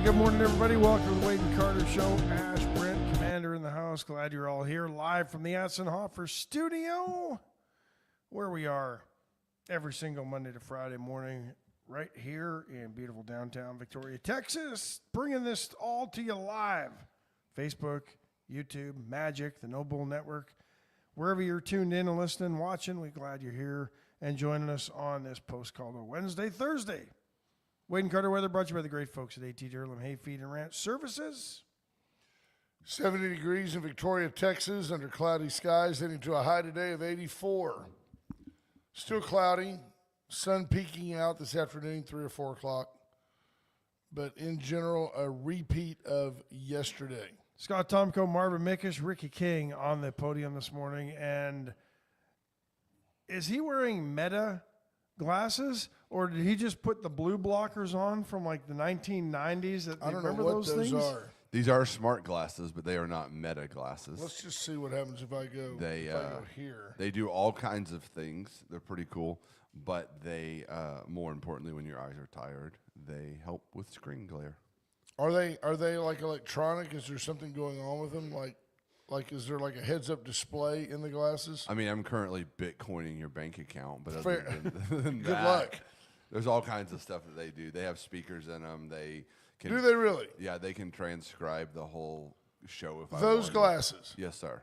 Good morning, everybody. Welcome to the Wade and Carter Show. Ash, Brent, Commander in the house. Glad you're all here live from the Atzenhofer studio, where we are every single Monday to Friday morning right here in beautiful downtown Victoria, Texas, bringing this all to you live. Facebook, YouTube, Magic, the No Bull Network, wherever you're tuned in and listening, watching, we're glad you're here and joining us on this post called Wednesday, Thursday. Wade and Carter weather brought to you by the great folks at AT Durham Hay Feed and Ranch Services. 70 degrees in Victoria, Texas, under cloudy skies, heading to a high today of 84. Still cloudy, sun peeking out this afternoon, 3 or 4 o'clock. But in general, a repeat of yesterday. Scott Tomko, Marvin Mickish, Ricky King on the podium this morning. And is he wearing Meta glasses, or did he just put the blue blockers on from like the 1990s? I don't know what those are. These are smart glasses, but they are not Meta glasses. Let's just see what happens if I go, go here. They do all kinds of things. They're pretty cool, but they, more importantly, when your eyes are tired, they help with screen glare. Are they like electronic? Is there something going on with them? Like, is there like a heads-up display in the glasses? I mean, I'm currently Bitcoining your bank account, but Fair. other than Good that, luck. There's all kinds of stuff that they do. They have speakers in them. They can. Do they really? Yeah, they can transcribe the whole show if I Those wanted. glasses? Yes, sir.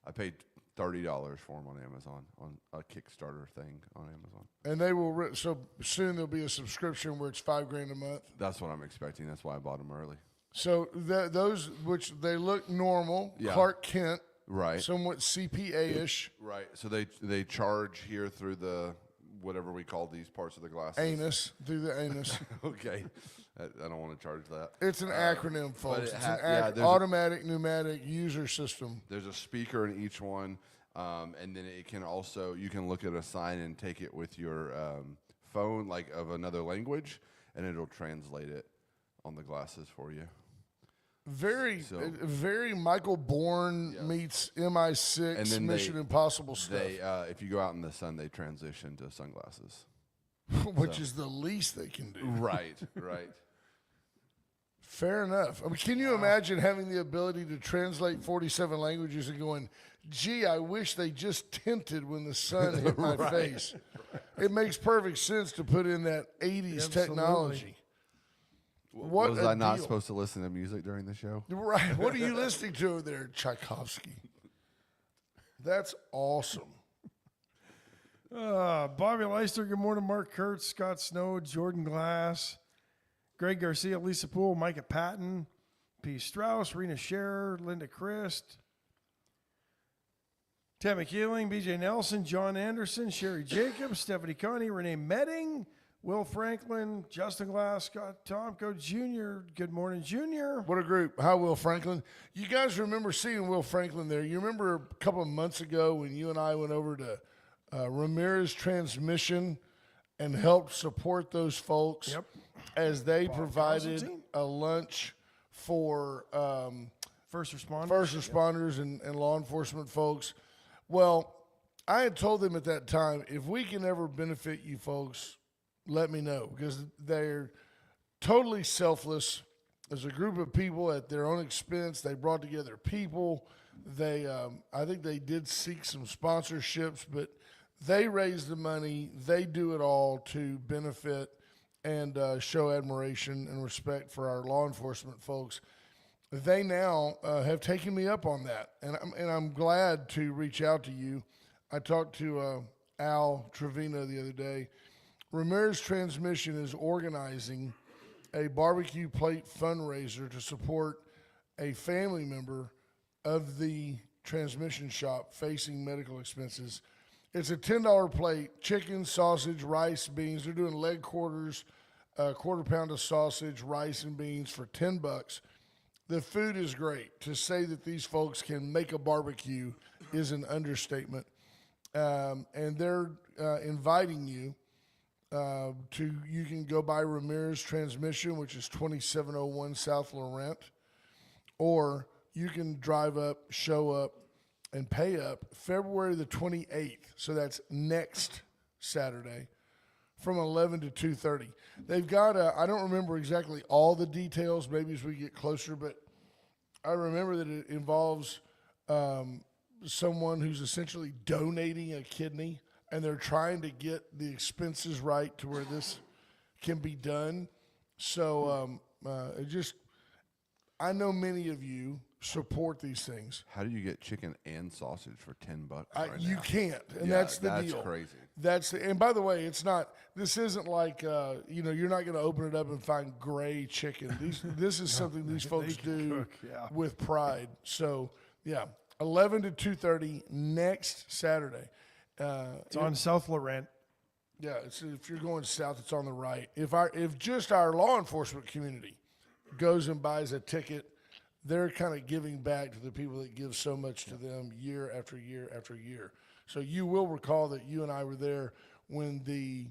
I paid $30 for them on Amazon, on a Kickstarter thing on Amazon. And they will. So soon there'll be a subscription where it's $5,000 a month. That's what I'm expecting. That's why I bought them early. So those, which they look normal, Yeah. Clark Kent, Right. somewhat CPA-ish, Right. So they charge here through the whatever we call these parts of the glasses. anus, through the anus. Okay. I don't want to charge that. It's an acronym, folks. It's an there's automatic pneumatic user system. There's a speaker in each one, and then it can also, you can look at a sign and take it with your phone, like of another language, and it'll translate it on the glasses for you. Very Michael Bourne meets MI6 And then Mission Impossible stuff. They, if you go out in the sun, they transition to sunglasses. Which is the least they can do. Right, right. Fair enough. I mean, can you imagine having the ability to translate 47 languages and going, gee, I wish they just tinted when the sun hit my face. It makes perfect sense to put in that 80s technology. What was I not supposed to listen to music during the show? Right. What are you listening to over there, Tchaikovsky? That's awesome. Bobby Leister, good morning. Mark Kurtz, Scott Snow, Jordan Glass, Greg Garcia, Lisa Poole, Micah Patton, P. Strauss, Rena Scherer, Linda Christ, Tammy Keeling, BJ Nelson, John Anderson, Sherry Jacobs, Stephanie Coney, Renee Medding, Will Franklin, Justin Glass, Scott Tomko Jr., good morning, Jr. What a group. Hi, Will Franklin. You guys remember seeing Will Franklin there. You remember a couple of months ago when you and I went over to Ramirez Transmission and helped support those folks as they provided a lunch for first responders and law enforcement folks. Well, I had told them at that time, if we can ever benefit you folks, let me know, because they're totally selfless. As a group of people at their own expense, they brought together people. I think they did seek some sponsorships, but they raise the money. They do it all to benefit and show admiration and respect for our law enforcement folks. They now have taken me up on that, and I'm glad to reach out to you. I talked to Al Trevino the other day. Ramirez Transmission is organizing a barbecue plate fundraiser to support a family member of the transmission shop facing medical expenses. It's a $10 plate, chicken, sausage, rice, beans. They're doing leg quarters, a quarter pound of sausage, rice, and beans for $10. The food is great. To say that these folks can make a barbecue is an understatement. And they're inviting you you can go by Ramirez Transmission, which is 2701 South Laurent, or you can drive up, show up, and pay up February the 28th. So that's next Saturday from 11 to 2:30. They've got I don't remember exactly all the details, maybe as we get closer, but I remember that it involves someone who's essentially donating a kidney, and they're trying to get the expenses right to where this can be done. So I know many of you support these things. How do you get chicken and sausage for $10 You now? can't, and Yeah, that's the deal. That's crazy. And by the way, it's not. This isn't like you're not going to open it up and find gray chicken. This is something these folks do with pride. So yeah, 11 to 2:30 next Saturday. It's on South Laurent. Yeah, if you're going south, it's on the right. If just our law enforcement community goes and buys a ticket, they're kind of giving back to the people that give so much to them year after year after year. So you will recall that you and I were there when the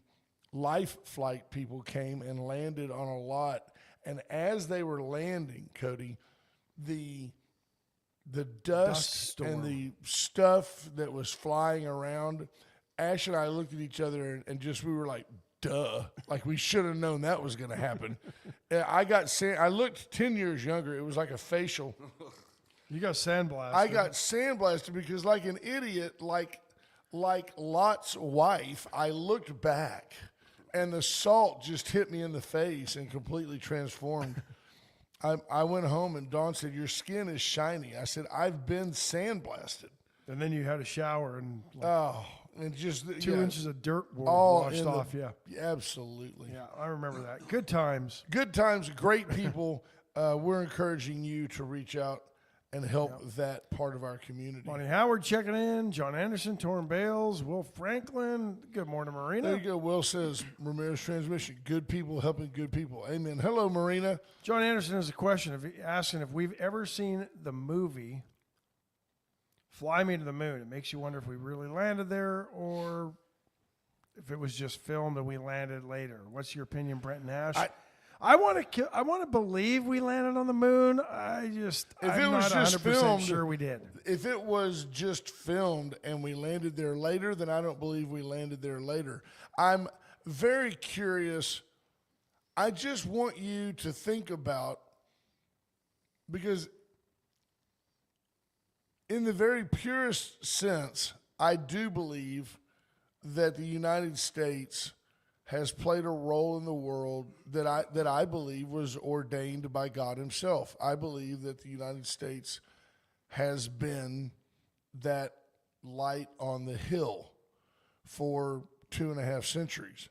Life Flight people came and landed on a lot. And as they were landing, Cody, the dust and the stuff that was flying around, Ash and I looked at each other and we were like, duh. Like we should have known that was going to happen. I looked 10 years younger. It was like a facial. You got sandblasted. I got sandblasted because like an idiot, like Lot's wife, I looked back and the salt just hit me in the face and completely transformed. I went home and Dawn said, "Your skin is shiny." I said, "I've been sandblasted." And then you had a shower and and just 2 inches of dirt all washed off. Absolutely. Yeah, I remember that. Good times. Good times, great people. We're encouraging you to reach out and help that part of our community. Bonnie Howard checking in. John Anderson, Torrin Bales, Will Franklin. Good morning, Marina. There you go. Will says, Ramirez Transmission. Good people helping good people. Amen. Hello, Marina. John Anderson has a question asking if we've ever seen the movie Fly Me to the Moon. It makes you wonder if we really landed there or if it was just filmed and we landed later. What's your opinion, Brent Nash? I want to believe we landed on the moon. I'm not 100% sure we did. If it was just filmed and we landed there later, then I don't believe we landed there later. I'm very curious. I just want you to think about, because in the very purest sense, I do believe that the United States has played a role in the world that I believe was ordained by God himself. I believe that the United States has been that light on the hill for 2.5 centuries.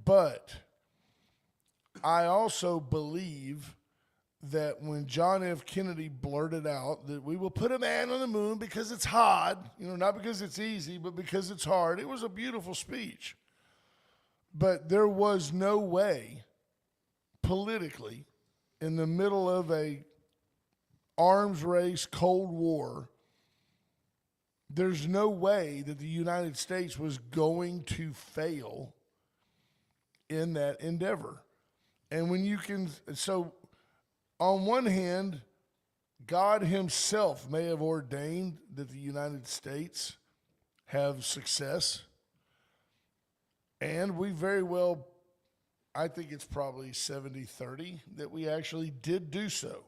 But I also believe that when John F. Kennedy blurted out that we will put a man on the moon because it's hard, not because it's easy, but because it's hard, it was a beautiful speech. But there was no way politically in the middle of a arms race, Cold War, there's no way that the United States was going to fail in that endeavor. And when you can, on one hand, God himself may have ordained that the United States have success. And we very well, I think it's probably 70-30 that we actually did do so.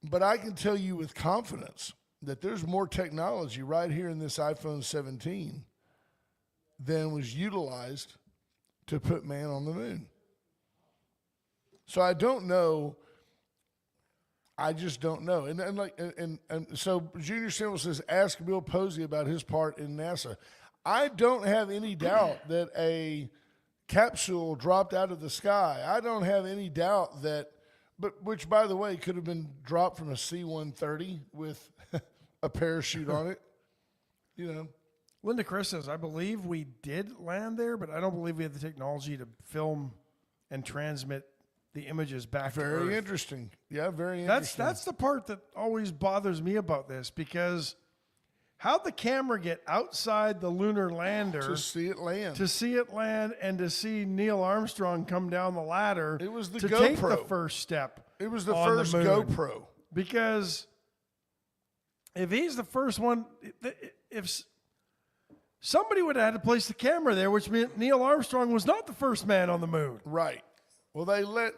But I can tell you with confidence that there's more technology right here in this iPhone 17 than was utilized to put man on the moon. So I don't know. I just don't know. And so Junior Simmel says, ask Bill Posey about his part in NASA. I don't have any doubt that a capsule dropped out of the sky. I don't have any doubt that, which by the way could have been dropped from a C-130 with a parachute on it. You know. Linda Chris says, I believe we did land there, but I don't believe we had the technology to film and transmit the images back to Earth. Very interesting. Yeah, very interesting. That's the part that always bothers me about this, because how'd the camera get outside the lunar lander to see it land? To see it land and to see Neil Armstrong come down the ladder. It was the to GoPro. Take the first step. It was the first GoPro. Because if he's the first one, if somebody would have had to place the camera there, which meant Neil Armstrong was not the first man on the moon. Right. Well, they let,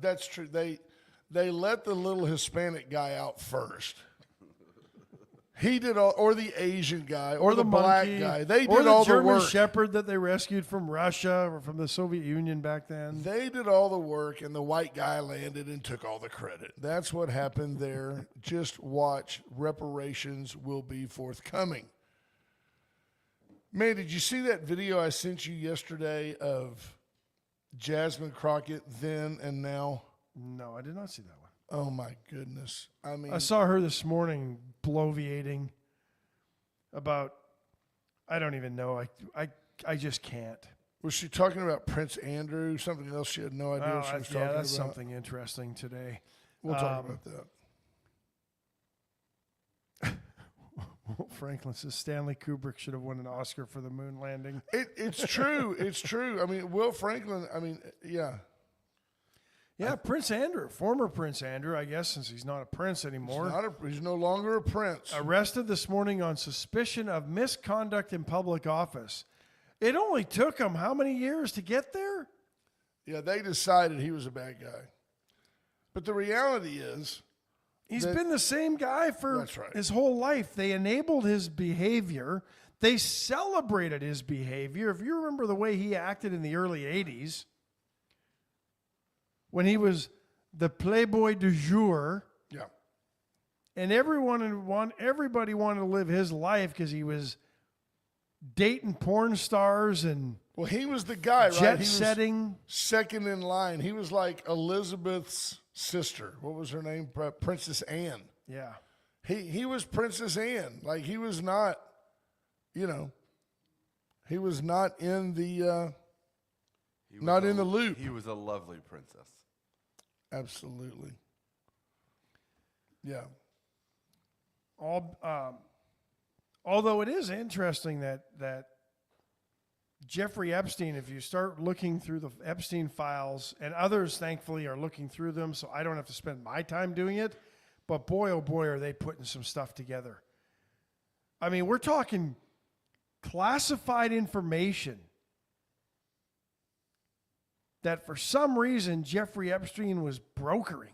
that's true. They let the little Hispanic guy out first. He did all, or the Asian guy, or the black monkey, guy. They or did all the German work. Shepherd that they rescued from Russia or from the Soviet Union back then. They did all the work, and the white guy landed and took all the credit. That's what happened there. Just watch. Reparations will be forthcoming. Man, did you see that video I sent you yesterday of Jasmine Crockett then and now? No, I did not see that one. Oh, my goodness. I mean, I saw her this morning bloviating about, I don't even know. I just can't. Was she talking about Prince Andrew? Something else she had no idea what she was talking about? Yeah, that's something interesting today. We'll talk about that. Franklin says Stanley Kubrick should have won an Oscar for the moon landing. It's true. It's true. I mean, Will Franklin, yeah. Yeah, Prince Andrew, former Prince Andrew, I guess, since he's not a prince anymore. He's no longer a prince. Arrested this morning on suspicion of misconduct in public office. It only took him how many years to get there? Yeah, they decided he was a bad guy. But the reality is, he's been the same guy for his whole life. They enabled his behavior. They celebrated his behavior. If you remember the way he acted in the early 80s, when he was the playboy du jour, yeah, and everybody wanted to live his life because he was dating porn stars and he was the guy, right? Jet setting, second in line. He was like Elizabeth's sister. What was her name? Princess Anne. Yeah. He was Princess Anne. Like, he was not, he was not in the in the loop. He was a lovely princess. Absolutely. Yeah. Although it is interesting that Jeffrey Epstein, if you start looking through the Epstein files, and others thankfully are looking through them, so I don't have to spend my time doing it, but boy, oh boy, are they putting some stuff together. I mean, we're talking classified information that for some reason Jeffrey Epstein was brokering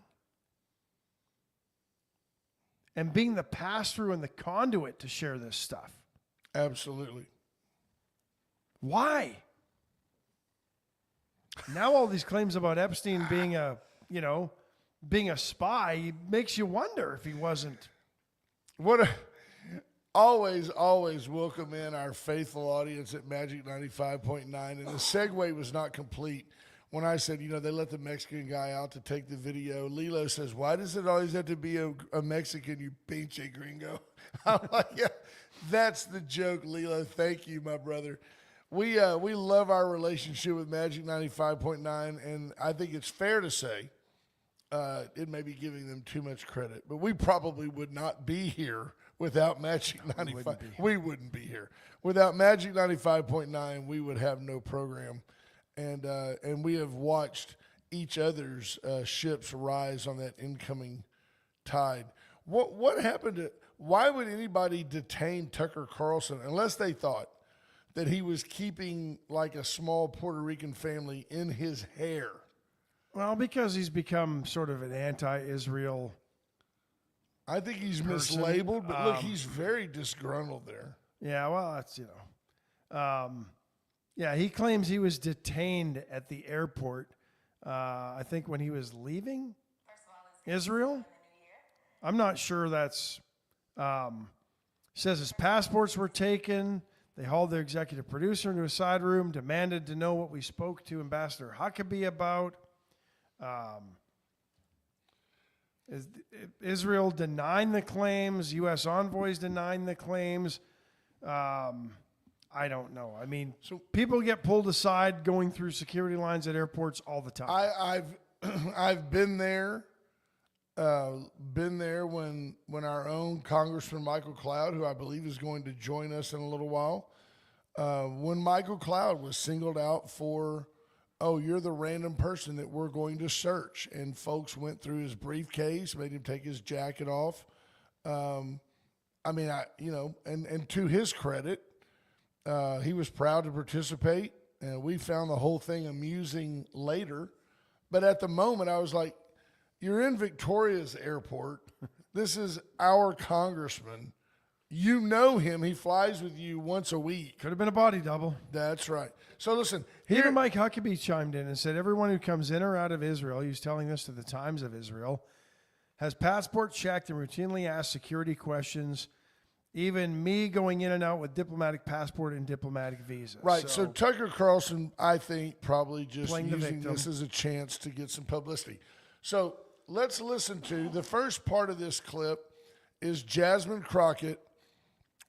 and being the pass-through and the conduit to share this stuff. Absolutely. Why? Now all these claims about Epstein being a spy makes you wonder if he wasn't. Always welcome in our faithful audience at Magic 95.9. And the segue was not complete. When I said, they let the Mexican guy out to take the video, Lilo says, why does it always have to be a Mexican, you pinche gringo? I'm like, yeah, that's the joke, Lilo. Thank you, my brother. We love our relationship with Magic 95.9, and I think it's fair to say it may be giving them too much credit, but we probably would not be here without Magic 95. We wouldn't be here. Without Magic 95.9, we would have no program. And we have watched each other's ships rise on that incoming tide. What happened why would anybody detain Tucker Carlson unless they thought that he was keeping like a small Puerto Rican family in his hair? Well, because he's become sort of an anti-Israel I think he's person. mislabeled, but look, he's very disgruntled there. Yeah, well, that's, yeah, he claims he was detained at the airport, I think when he was leaving Israel. I'm not sure that's, says his passports were taken. They hauled their executive producer into a side room, demanded to know what we spoke to Ambassador Huckabee about. Israel denying the claims. U.S. envoys denying the claims. I don't know. I mean, so people get pulled aside going through security lines at airports all the time. I've been there. Been there when our own Congressman Michael Cloud, who I believe is going to join us in a little while, when Michael Cloud was singled out for, oh, you're the random person that we're going to search, and folks went through his briefcase, made him take his jacket off. And to his credit, he was proud to participate, and we found the whole thing amusing later. But at the moment, I was like, you're in Victoria's airport. This is our congressman. You know him. He flies with you once a week. Could have been a body double. That's right. So listen, even Mike Huckabee chimed in and said everyone who comes in or out of Israel, he was telling this to the Times of Israel, has passport checked and routinely asked security questions. Even me going in and out with diplomatic passport and diplomatic visa. Right. So Tucker Carlson, I think, probably just using victim. this as a chance to get some publicity. So let's listen to the first part of this clip is Jasmine Crockett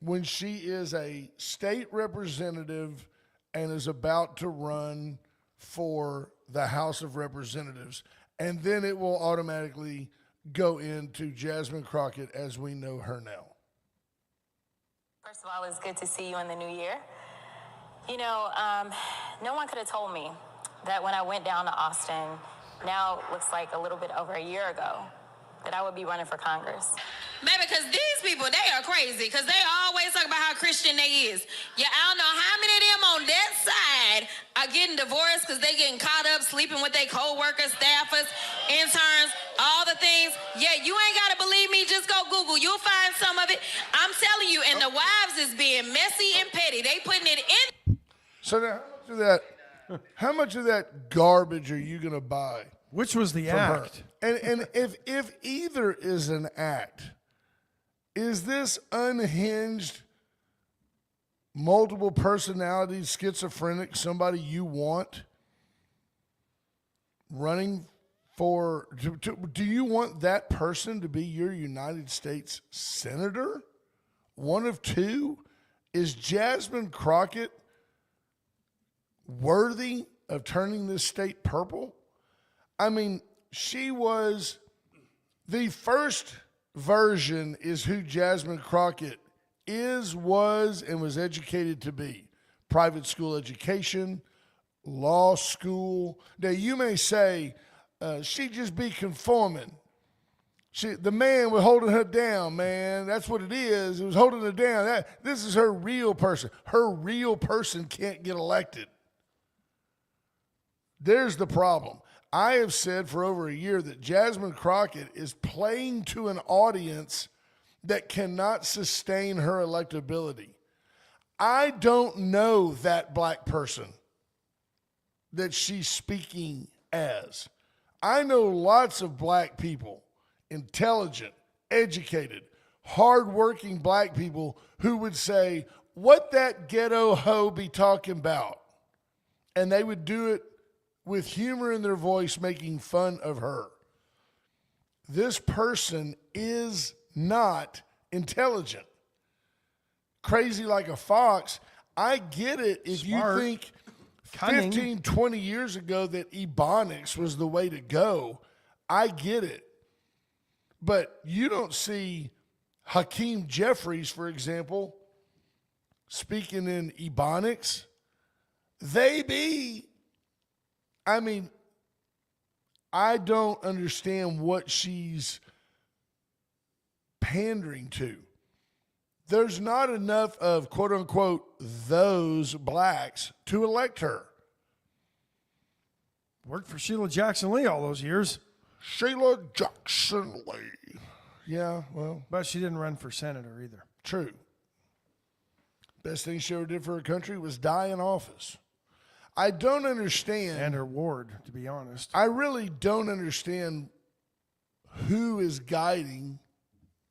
when she is a state representative and is about to run for the House of Representatives. And then it will automatically go into Jasmine Crockett as we know her now. First of all, it's good to see you in the new year. No one could have told me that when I went down to Austin, now it looks like a little bit over a year ago, that I would be running for Congress. Baby, because these people, they are crazy, because they always talk about how Christian they is. Yeah, I don't know how many of them on that side are getting divorced because they getting caught up sleeping with their co-workers, staffers, interns, all the things. Yeah, you ain't got to believe me. Just go Google. You'll find some of it. I'm telling you, and the wives is being messy and petty. They putting it in. So now, how much of that garbage are you going to buy? Which was the act? And if either is an act, is this unhinged, multiple personality, schizophrenic, somebody you want running for, do you want that person to be your United States Senator? One of two? Is Jasmine Crockett worthy of turning this state purple? I mean, she was, the first version is who Jasmine Crockett is, was, and was educated to be. Private school education, law school. Now, you may say, she'd just be conforming. The man was holding her down, man. That's what it is. It was holding her down. This is her real person. Her real person can't get elected. There's the problem. I have said for over a year that Jasmine Crockett is playing to an audience that cannot sustain her electability. I don't know that black person that she's speaking as. I know lots of black people, intelligent, educated, hardworking black people who would say, what that ghetto hoe be talking about? And they would do it with humor in their voice, making fun of her. This person is not intelligent. Crazy like a fox. I get it if Smart. you think Cunning. 15, 20 years ago that ebonics was the way to go. I get it. But you don't see Hakeem Jeffries, for example, speaking in ebonics. I don't understand what she's pandering to. There's not enough of, quote unquote, those blacks to elect her. Worked for Sheila Jackson Lee all those years. Sheila Jackson Lee. Yeah, well, But she didn't run for senator either. true. Best thing she ever did for her country was die in office. I don't understand. And her ward, to be honest. I really don't understand who is guiding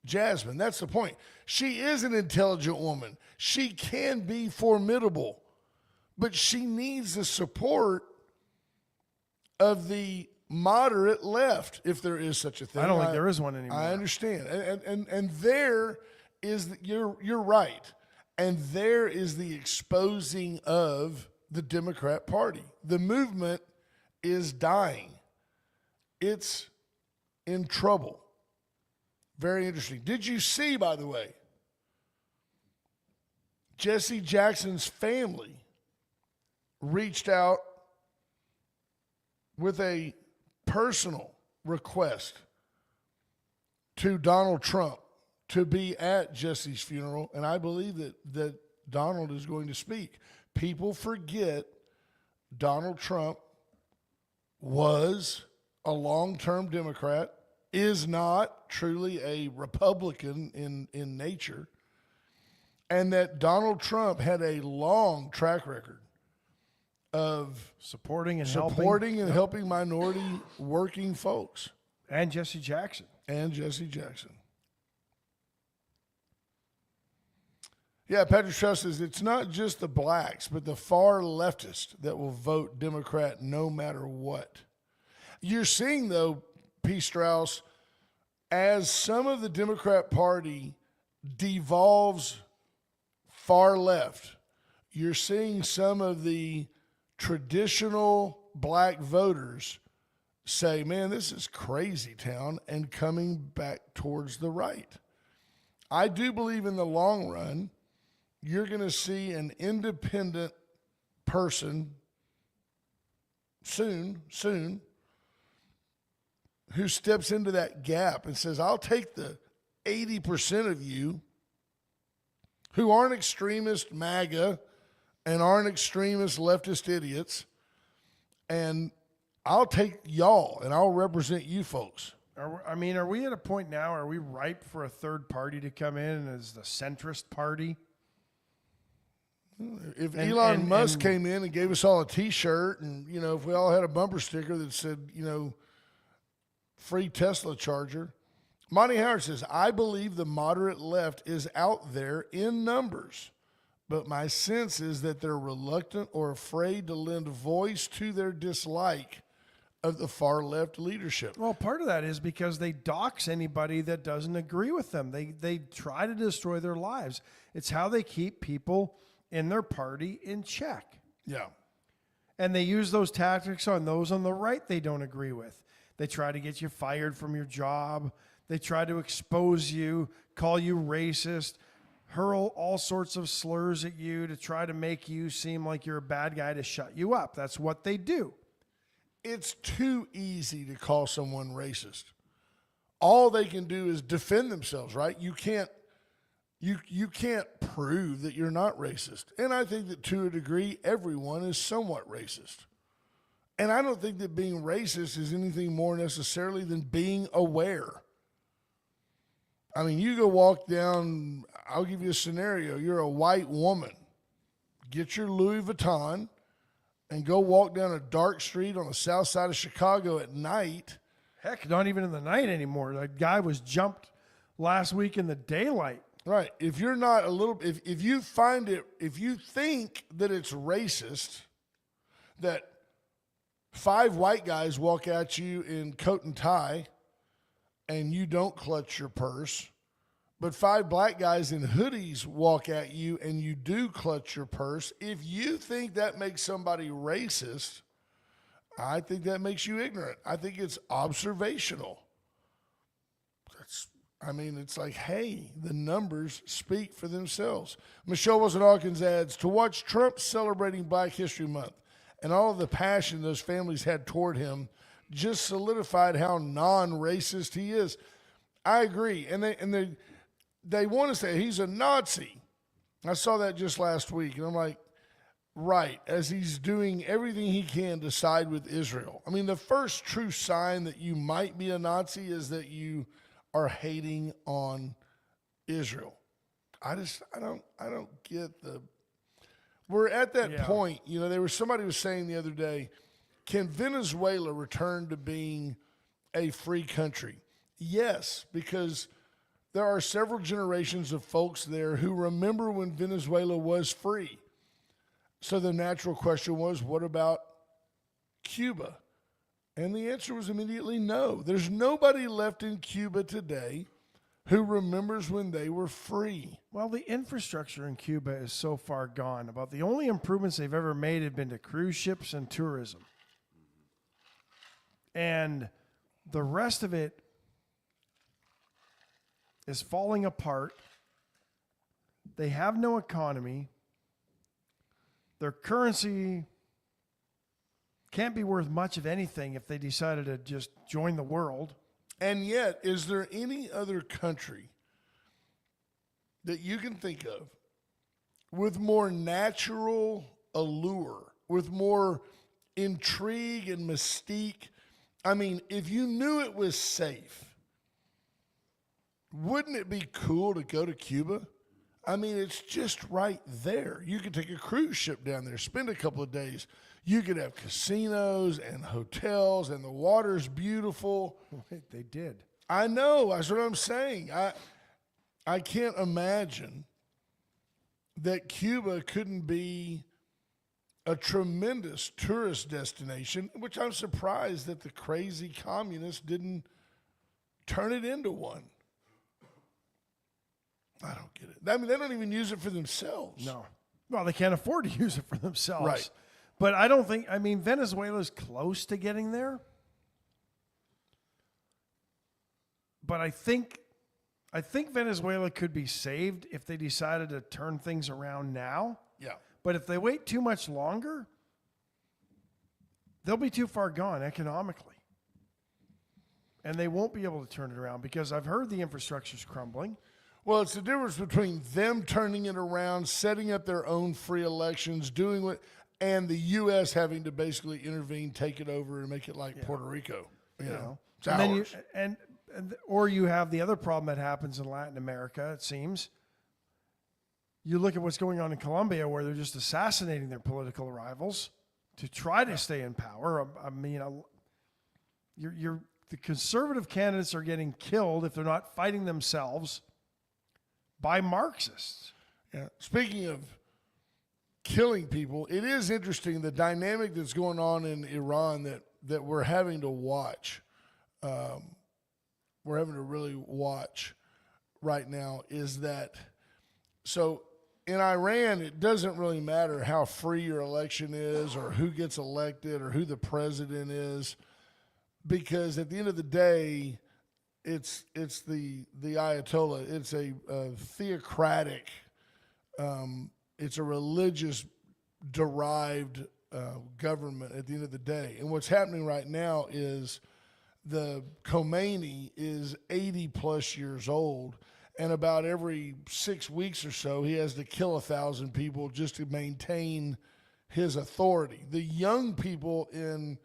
Jasmine. That's the point. She is an intelligent woman. She can be formidable, but she needs the support of the moderate left, if there is such a thing. I don't think there is one anymore. I understand. And there is, you're right. And there is the exposing of the Democrat Party. The movement is dying. It's in trouble. Very interesting. Did you see, by the way, Jesse Jackson's family reached out with a personal request to Donald Trump to be at Jesse's funeral, and I believe that Donald is going to speak. People forget Donald Trump was a long-term Democrat, is not truly a Republican in nature, and that Donald Trump had a long track record of supporting and helping minority working folks. And Jesse Jackson. Yeah, Patrick Strauss says it's not just the blacks, but the far leftists that will vote Democrat no matter what. You're seeing, though, P. Strauss, as some of the Democrat Party devolves far left, you're seeing some of the traditional black voters say, man, this is crazy town, and coming back towards the right. I do believe in the long run, you're going to see an independent person soon, who steps into that gap and says, I'll take the 80% of you who aren't extremist MAGA and aren't extremist leftist idiots, and I'll take y'all and I'll represent you folks. Are we at a point now, are we ripe for a third party to come in as the centrist party? If Elon Musk came in and gave us all a T-shirt, and if we all had a bumper sticker that said, free Tesla charger. Monty Howard says, I believe the moderate left is out there in numbers, but my sense is that they're reluctant or afraid to lend voice to their dislike of the far left leadership. Well, part of that is because they dox anybody that doesn't agree with them. They try to destroy their lives. It's how they keep people in their party in check. Yeah. And they use those tactics on those on the right they don't agree with. They try to get you fired from your job. They try to expose you, call you racist, hurl all sorts of slurs at you to try to make you seem like you're a bad guy to shut you up. That's what they do. It's too easy to call someone racist. All they can do is defend themselves, right? You can't prove that you're not racist. And I think that to a degree, everyone is somewhat racist. And I don't think that being racist is anything more necessarily than being aware. I mean, you go walk down, I'll give you a scenario. You're a white woman. Get your Louis Vuitton and go walk down a dark street on the south side of Chicago at night. Heck, not even in the night anymore. That guy was jumped last week in the daylight. Right. If you're not a little, if you find it, if you think that it's racist that 5 white guys walk at you in coat and tie and you don't clutch your purse, but 5 black guys in hoodies walk at you and you do clutch your purse, if you think that makes somebody racist, I think that makes you ignorant. I think it's observational. It's like, hey, the numbers speak for themselves. Michelle Wilson-Hawkins adds, to watch Trump celebrating Black History Month and all of the passion those families had toward him just solidified how non-racist he is. I agree. And they want to say he's a Nazi. I saw that just last week, and I'm like, right, as he's doing everything he can to side with Israel. I mean, the first true sign that you might be a Nazi is that you are hating on Israel. I don't get the. We're at that point. You know, somebody was saying the other day, can Venezuela return to being a free country? Yes, because there are several generations of folks there who remember when Venezuela was free. So the natural question was, what about Cuba? And the answer was immediately no. There's nobody left in Cuba today who remembers when they were free. Well, the infrastructure in Cuba is so far gone. About the only improvements they've ever made have been to cruise ships and tourism. And the rest of it is falling apart. They have no economy. Their currency can't be worth much of anything if they decided to just join the world. And yet, is there any other country that you can think of with more natural allure, with more intrigue and mystique? I mean, if you knew it was safe, wouldn't it be cool to go to Cuba? I mean, it's just right there. You could take a cruise ship down there, spend a couple of days. You could have casinos and hotels, and the water's beautiful. They did. I know. That's what I'm saying. I can't imagine that Cuba couldn't be a tremendous tourist destination, which I'm surprised that the crazy communists didn't turn it into one. I don't get it. I mean, they don't even use it for themselves. No. Well, they can't afford to use it for themselves. Right. But I don't think, I mean, Venezuela's close to getting there. But I think Venezuela could be saved if they decided to turn things around now. Yeah. But if they wait too much longer, they'll be too far gone economically. And they won't be able to turn it around because I've heard the infrastructure's crumbling. Well, it's the difference between them turning it around, setting up their own free elections, doing what, and the U.S. having to basically intervene, take it over, and make it like Puerto Rico. You know, it's and ours. then or you have the other problem that happens in Latin America, it seems. You look at what's going on in Colombia, where they're just assassinating their political rivals to try to stay in power. I mean, the conservative candidates are getting killed if they're not fighting themselves by Marxists. Yeah. Speaking of killing people, it is interesting the dynamic that's going on in Iran that we're having to watch. We're having to really watch right now is that so in Iran, it doesn't really matter how free your election is or who gets elected or who the president is, because at the end of the day, it's the Ayatollah. It's a theocratic, it's a religious derived government at the end of the day. And what's happening right now is the Khomeini is 80 plus years old, and about every 6 weeks or so, he has to kill 1,000 people just to maintain his authority. The young people in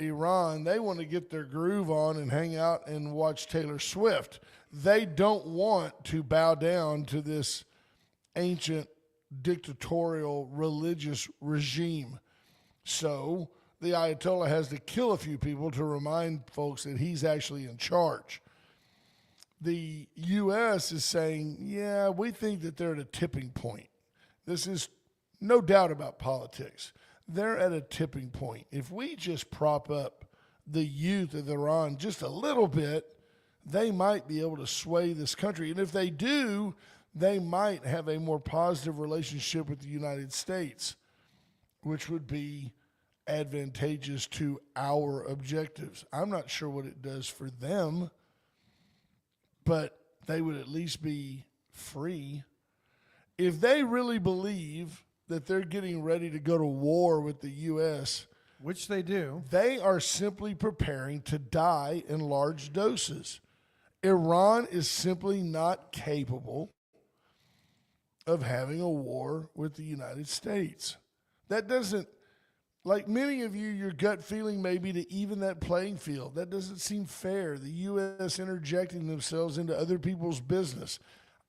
Iran, they want to get their groove on and hang out and watch Taylor Swift. They don't want to bow down to this ancient dictatorial religious regime. So the Ayatollah has to kill a few people to remind folks that he's actually in charge. The U.S. is saying, yeah, we think that they're at a tipping point. This is no doubt about politics. They're at a tipping point. If we just prop up the youth of Iran just a little bit, they might be able to sway this country. And if they do, they might have a more positive relationship with the United States, which would be advantageous to our objectives. I'm not sure what it does for them, but they would at least be free. If they really believe that they're getting ready to go to war with the U.S., which they do, they are simply preparing to die in large doses. Iran is simply not capable of having a war with the United States. That doesn't Like many of you, your gut feeling may be to even that playing field. That doesn't seem fair. The U.S. interjecting themselves into other people's business.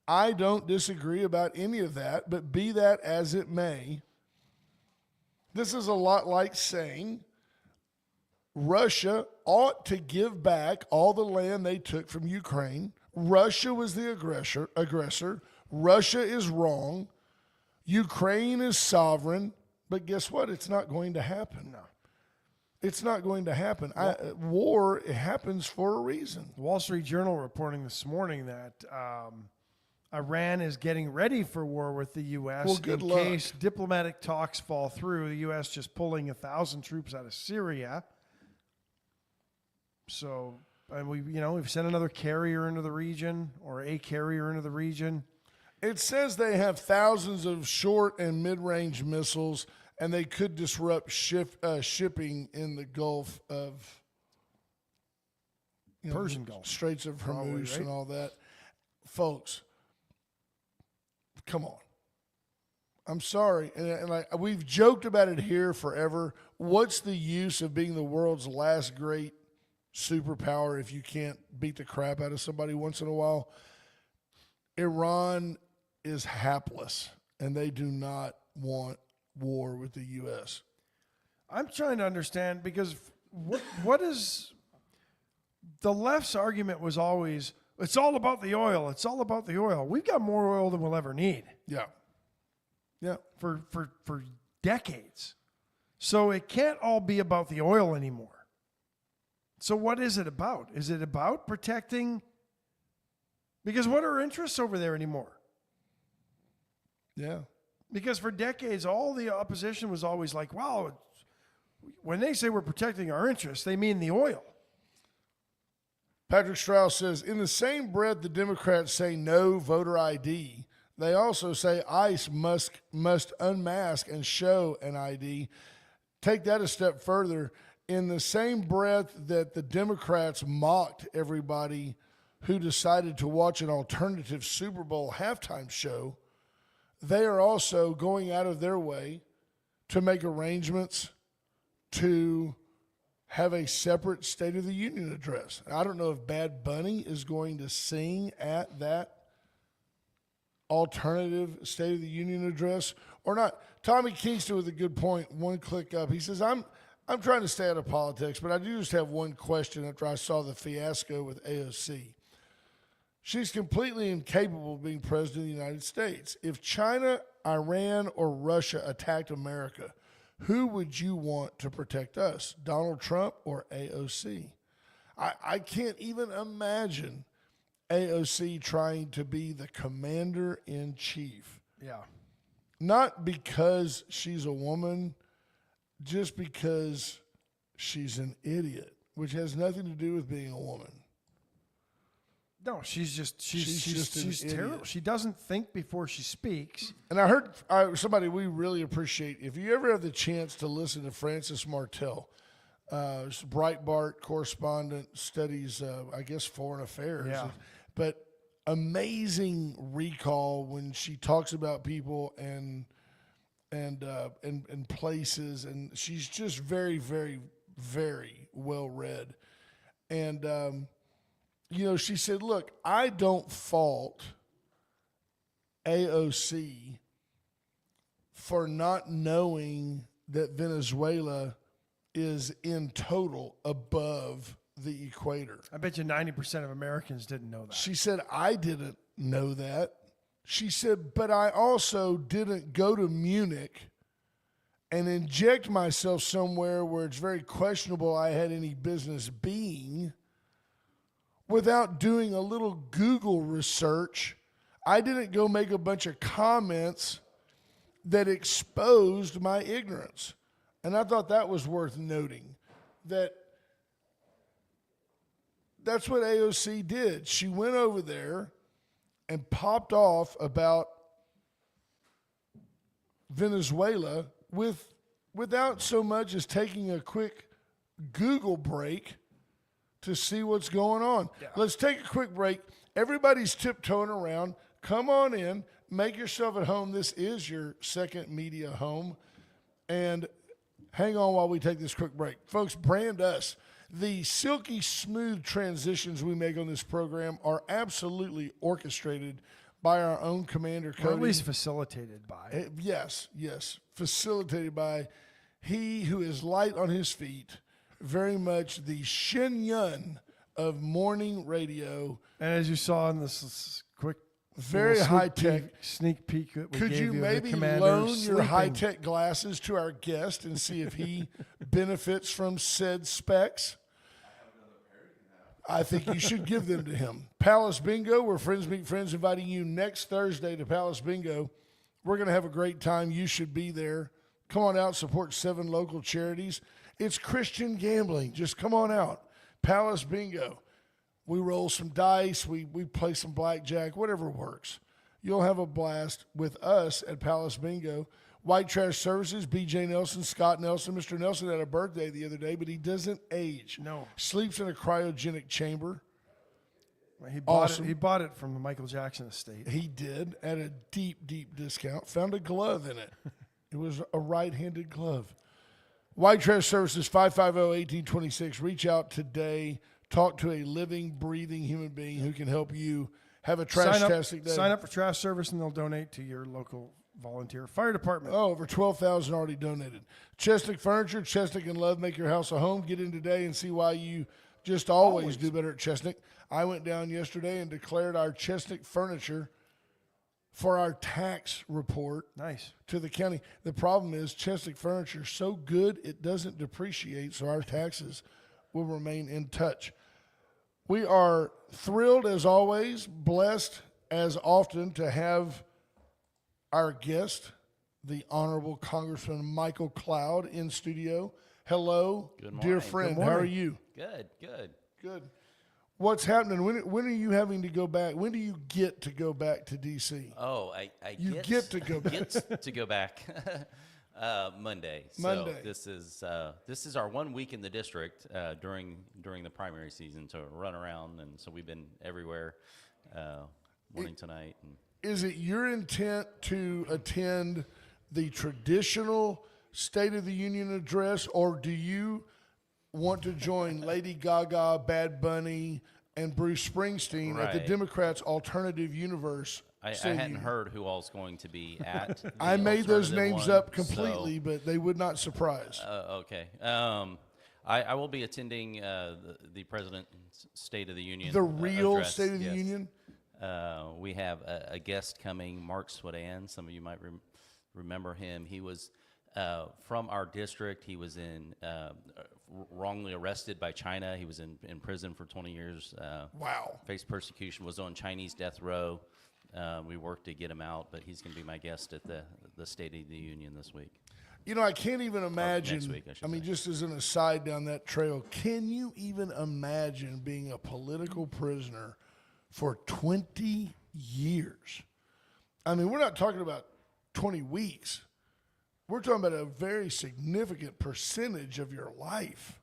I don't disagree about any of that, but be that as it may, this is a lot like saying Russia ought to give back all the land they took from Ukraine. Russia was the aggressor. Russia is wrong. Ukraine is sovereign. But guess what? It's not going to happen. No. It's not going to happen. War happens for a reason. The Wall Street Journal reporting this morning that Iran is getting ready for war with the U.S. Well, good in luck. case diplomatic talks fall through. The U.S. just pulling 1,000 troops out of Syria. So, and we've sent another carrier into the region, or a carrier into the region. It says they have thousands of short and mid-range missiles, and they could disrupt shipping in the Gulf of Persian Gulf. Straits of Probably, Hormuz, right? and all that. Folks, come on. I'm sorry, and we've joked about it here forever. What's the use of being the world's last great superpower if you can't beat the crap out of somebody once in a while? Iran is hapless, and they do not want war with the U.S. I'm trying to understand, because what is the left's argument was always, it's all about the oil. It's all about the oil. We've got more oil than we'll ever need. Yeah. For decades. So it can't all be about the oil anymore. So what is it about? Is it about protecting? Because what are interests over there anymore? Yeah. Because for decades, all the opposition was always like, wow, when they say we're protecting our interests, they mean the oil. Patrick Strauss says, in the same breath the Democrats say no voter ID, they also say ICE must unmask and show an ID. Take that a step further. In the same breath that the Democrats mocked everybody who decided to watch an alternative Super Bowl halftime show, they are also going out of their way to make arrangements to have a separate State of the Union address. I don't know if Bad Bunny is going to sing at that alternative State of the Union address or not. Tommy Kingston with a good point, one click up. He says, I'm trying to stay out of politics, but I do just have one question after I saw the fiasco with AOC. She's completely incapable of being president of the United States. If China, Iran, or Russia attacked America, who would you want to protect us, Donald Trump or AOC? I can't even imagine AOC trying to be the commander-in-chief. Yeah. Not because she's a woman, just because she's an idiot, which has nothing to do with being a woman. No, she's an terrible. idiot. She doesn't think before she speaks. And I heard somebody we really appreciate, if you ever have the chance to listen to Frances Martell, Breitbart correspondent, studies, I guess, foreign affairs. Yeah. But amazing recall when she talks about people and places, and she's just very, very, very well read. And she said, look, I don't fault AOC for not knowing that Venezuela is in total above the equator. I bet you 90% of Americans didn't know that. She said, I didn't know that. She said, but I also didn't go to Munich and inject myself somewhere where it's very questionable I had any business being without doing a little Google research. I didn't go make a bunch of comments that exposed my ignorance. And I thought that was worth noting, that's what AOC did. She went over there and popped off about Venezuela without so much as taking a quick Google break to see what's going on. Yeah. Let's take a quick break. Everybody's tiptoeing around. Come on in. Make yourself at home. This is your second media home. And Hang on while we take this quick break. Folks, brand us. The silky smooth transitions we make on this program are absolutely orchestrated by our own Commander Cody. Or at least facilitated by. Yes. Facilitated by he who is light on his feet, very much the Shin Yun of morning radio. And as you saw in this quick, very high tech sneak peek that we Could gave you of the maybe Commander loan your sleeping. high tech glasses to our guest and see if he benefits from said specs? I think you should give them to him. Palace Bingo, where friends meet friends, inviting you next Thursday to Palace Bingo. We're going to have a great time. You should be there. Come on out, support 7 local charities. It's Christian gambling. Just come on out. Palace Bingo. We roll some dice. We play some blackjack, whatever works. You'll have a blast with us at Palace Bingo. White Trash Services, B.J. Nelson, Scott Nelson. Mr. Nelson had a birthday the other day, but he doesn't age. No. Sleeps in a cryogenic chamber. He bought Awesome. it. He bought it from the Michael Jackson estate. He did at a deep, deep discount. Found a glove in it. It was a right-handed glove. White Trash Services, 550-1826. Reach out today. Talk to a living, breathing human being who can help you have a trash-tastic day. Sign up for trash service, and they'll donate to your local volunteer fire department. Oh, over 12,000 already donated. Chesnick Furniture, Chesnick and Love, make your house a home. Get in today and see why you just always do better at Chesnick. I went down yesterday and declared our Chesnick Furniture for our tax report Nice. to the county. The problem is Chesnick Furniture is so good it doesn't depreciate, so our taxes will remain in touch. We are thrilled as always, blessed as often to have our guest, the Honorable Congressman Michael Cloud, in studio. Hello, Good dear morning. friend. Good How are morning. you? Good. Good. What's happening? When are you having to go back? When do you get to go back to D.C.? Oh, I You get to go back. Get to go back Monday. Monday. So this is our 1 week in the district during the primary season to run around, and so we've been everywhere morning to night. And Is it your intent to attend the traditional State of the Union address, or do you want to join Lady Gaga, Bad Bunny, and Bruce Springsteen at the Right. Democrats' alternative universe? I State of hadn't Union? heard who all's going to be at. the I made those alternative names one, up completely, but they would not surprise. Okay. I will be attending the President's State of the Union. The real address. State of the Yes. Union? We have a guest coming, Mark Swadan. Some of you might remember him. He was from our district. He was wrongly arrested by China. He was in prison for 20 years. Wow. Faced persecution, was on Chinese death row. We worked to get him out, but he's going to be my guest at the State of the Union this week. You know, I can't even imagine. next week, I should mean, say. just as an aside down that trail, can you even imagine being a political prisoner for 20 years? I mean, we're not talking about 20 weeks. We're talking about a very significant percentage of your life.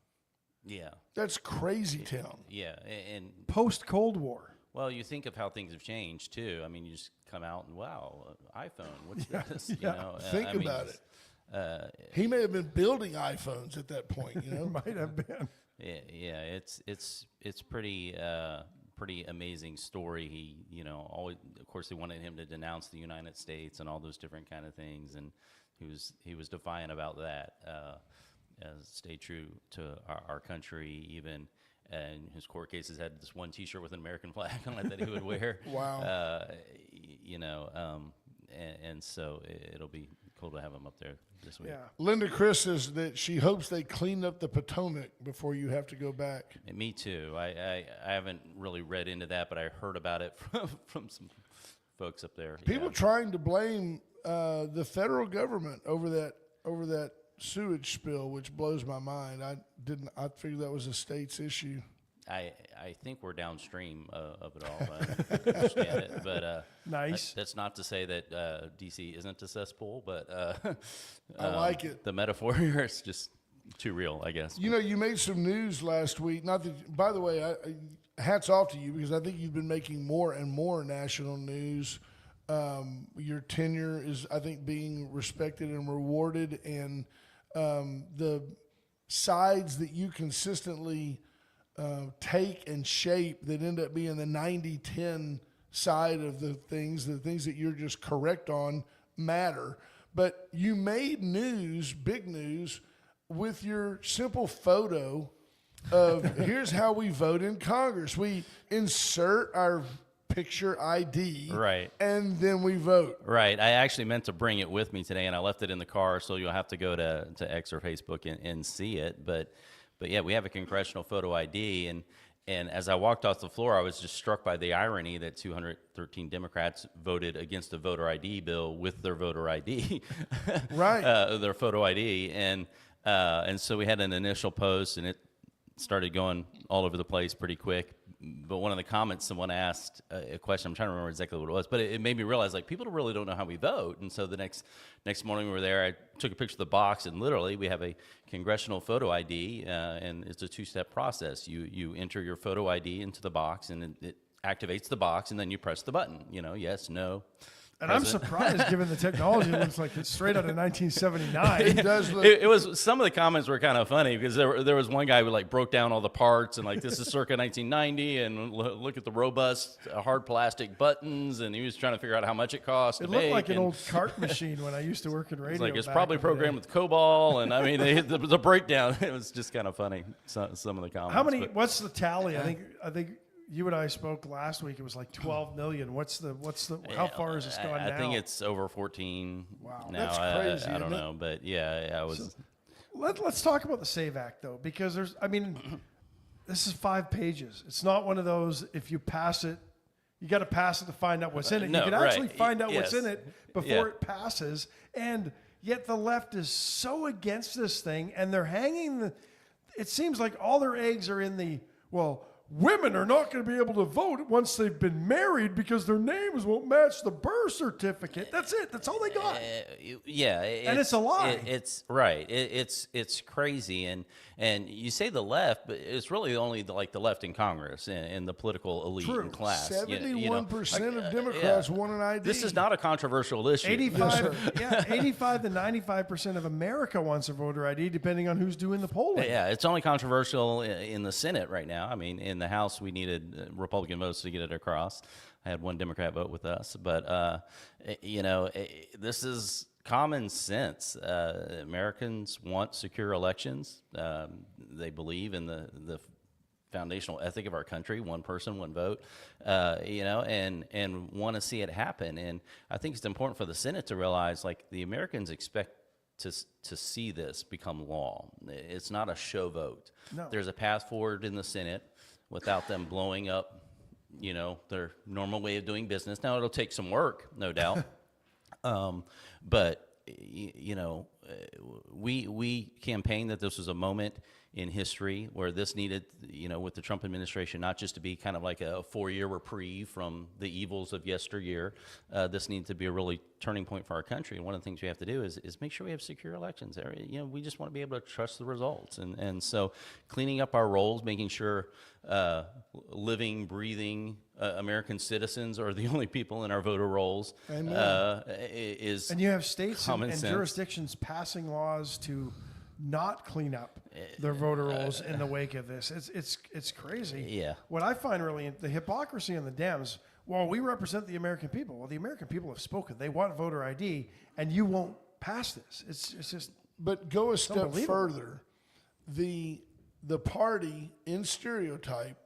Yeah, That's crazy town. yeah, and Post Cold War. well, you think of how things have changed too. I mean, you just come out and wow, iPhone, what's this? yeah. You know, Think I mean, about it. He may have been building iPhones at that point, you know? Might have been. Yeah, it's pretty amazing story. He, always, of course, they wanted him to denounce the United States and all those different kind of things, and he was defiant about that. Stayed true to our country, even. And his court cases had this one T-shirt with an American flag on it that he would wear. Wow. And so it'll be cool to have him up there this week. Yeah. Linda Chris says that she hopes they clean up the Potomac before you have to go back. And me too. I haven't really read into that, but I heard about it from some folks up there. People Yeah. trying to blame the federal government over that sewage spill, which blows my mind. I figured that was a state's issue. I think we're downstream of it all. I understand it, but Nice. That's not to say that DC isn't a cesspool, but I like it. The metaphor here is just too real, I guess. You know, you made some news last week. Not that, by the way, hats off to you, because I think you've been making more and more national news. Your tenure is, I think, being respected and rewarded, and the sides that you consistently take and shape that end up being the 90-10 side of the things that you're just correct on matter. But you made news, big news, with your simple photo of here's how we vote in Congress. We insert our picture ID, Right. and then we vote. Right. I actually meant to bring it with me today, and I left it in the car, so you'll have to go to X or Facebook and see it. But yeah, we have a congressional photo ID, and as I walked off the floor, I was just struck by the irony that 213 Democrats voted against the voter ID bill with their voter ID, Right. Their photo ID, and so we had an initial post, and it started going all over the place pretty quick. But one of the comments, someone asked a question. I'm trying to remember exactly what it was, but it made me realize like people really don't know how we vote. And so the next morning we were there, I took a picture of the box, and literally we have a congressional photo ID, and it's a 2-step process. You enter your photo ID into the box, and it activates the box, and then you press the button. Yes, no. And I'm surprised, given the technology, it looks like it's straight out of 1979. It does look. It was, some of the comments were kind of funny because there was one guy who like broke down all the parts and like, this is circa 1990, and look at the robust hard plastic buttons, and he was trying to figure out how much it cost. It looked like an old cart machine when I used to work in radio. It's like it's back probably in the day. programmed with COBOL, and I mean the breakdown. It was just kind of funny. Some of the comments. How many? but- What's the tally? I think you and I spoke last week. It was like 12 million. What's the? How far has this gone now? I think it's over 14. Wow. Now That's crazy, I don't isn't it? know, but yeah, I was. Let's talk about the SAVE Act though, because this is 5 pages. It's not one of those. If you pass it, you got to pass it to find out what's in it. No, You can actually right. find out what's Yes. in it before Yeah. it passes, and yet the left is so against this thing, and they're hanging. It seems like all their eggs are in the women are not going to be able to vote once they've been married because their names won't match the birth certificate. That's it. That's all they got. Yeah, And it's a lie. It's right. It's crazy, and you say the left, but it's really only the left in Congress and the political elite True. and class. 71% of Democrats want an ID. This is not a controversial issue. 85 to 95% of America wants a voter ID, depending on who's doing the polling. Yeah, it's only controversial in the Senate right now. I mean, in the House, we needed Republican votes to get it across. I had one Democrat vote with us, but this is common sense. Americans want secure elections. They believe in the foundational ethic of our country: one person, one vote. And want to see it happen. And I think it's important for the Senate to realize, like, the Americans expect to see this become law. It's not a show vote. No. There's a path forward in the Senate without them blowing up, their normal way of doing business. Now, it'll take some work, no doubt. But we campaigned that this was a moment in history where this needed, with the Trump administration, not just to be kind of like a 4-year reprieve from the evils of yesteryear. This needs to be a really turning point for our country. And one of the things we have to do is make sure we have secure elections. We just want to be able to trust the results. And so cleaning up our roles, making sure living, breathing American citizens are the only people in our voter rolls is And you have states and common sense. jurisdictions passing laws to not clean up their voter rolls in the wake of this. It's crazy. Yeah. What I find really the hypocrisy in the Dems. Well, we represent the American people. Well, the American people have spoken. They want voter ID, and you won't pass this. It's just. But go a step unbelievable. further. The party in stereotype